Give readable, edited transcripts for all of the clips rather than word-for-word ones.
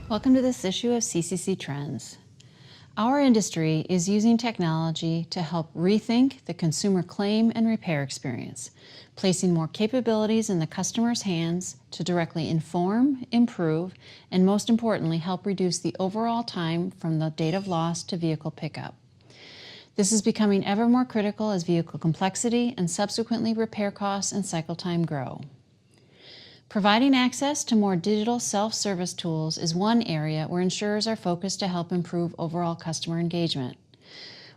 Welcome to this issue of CCC Trends. Our industry is using technology to help rethink the consumer claim and repair experience, placing more capabilities in the customer's hands to directly inform, improve, and most importantly, help reduce the overall time from the date of loss to vehicle pickup. This is becoming ever more critical as vehicle complexity and subsequently repair costs and cycle time grow. Providing access to more digital self-service tools is one area where insurers are focused to help improve overall customer engagement.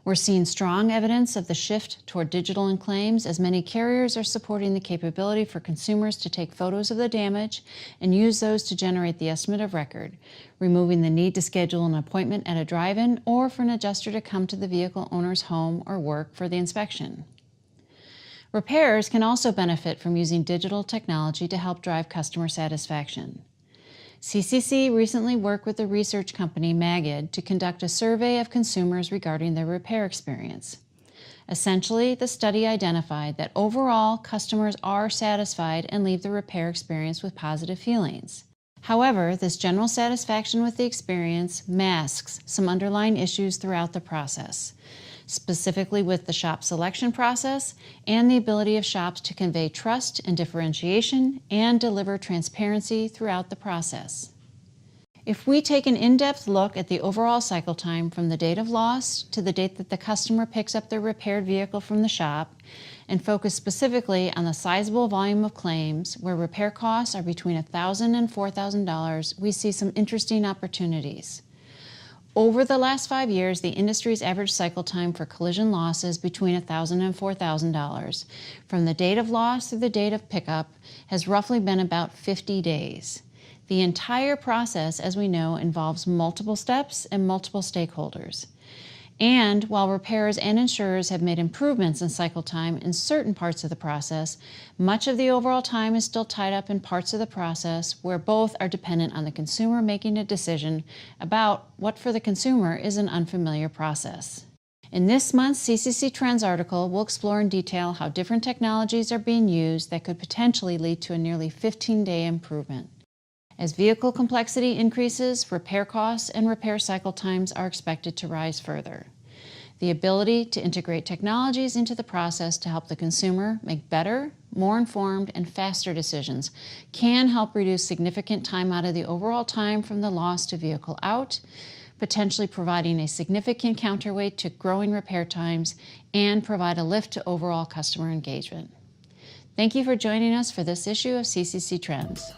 We're seeing strong evidence of the shift toward digital in claims as many carriers are supporting the capability for consumers to take photos of the damage and use those to generate the estimate of record, removing the need to schedule an appointment at a drive-in or for an adjuster to come to the vehicle owner's home or work for the inspection. Repairers can also benefit from using digital technology to help drive customer satisfaction. CCC recently worked with the research company Magid to conduct a survey of consumers regarding their repair experience. Essentially, the study identified that overall customers are satisfied and leave the repair experience with positive feelings. However, this general satisfaction with the experience masks some underlying issues throughout the process, specifically with the shop selection process and the ability of shops to convey trust and differentiation and deliver transparency throughout the process. If we take an in-depth look at the overall cycle time from the date of loss to the date that the customer picks up their repaired vehicle from the shop and focus specifically on the sizable volume of claims where repair costs are between $1,000 and $4,000, we see some interesting opportunities. Over the last 5 years, the industry's average cycle time for collision losses between $1,000 and $4,000 from the date of loss through the date of pickup has roughly been about 50 days. The entire process, as we know, involves multiple steps and multiple stakeholders. And while repairers and insurers have made improvements in cycle time in certain parts of the process, much of the overall time is still tied up in parts of the process where both are dependent on the consumer making a decision about what for the consumer is an unfamiliar process. In this month's CCC Trends article, we'll explore in detail how different technologies are being used that could potentially lead to a nearly 15-day improvement. As vehicle complexity increases, repair costs and repair cycle times are expected to rise further. The ability to integrate technologies into the process to help the consumer make better, more informed, and faster decisions can help reduce significant time out of the overall time from the loss to vehicle out, potentially providing a significant counterweight to growing repair times and provide a lift to overall customer engagement. Thank you for joining us for this issue of CCC Trends.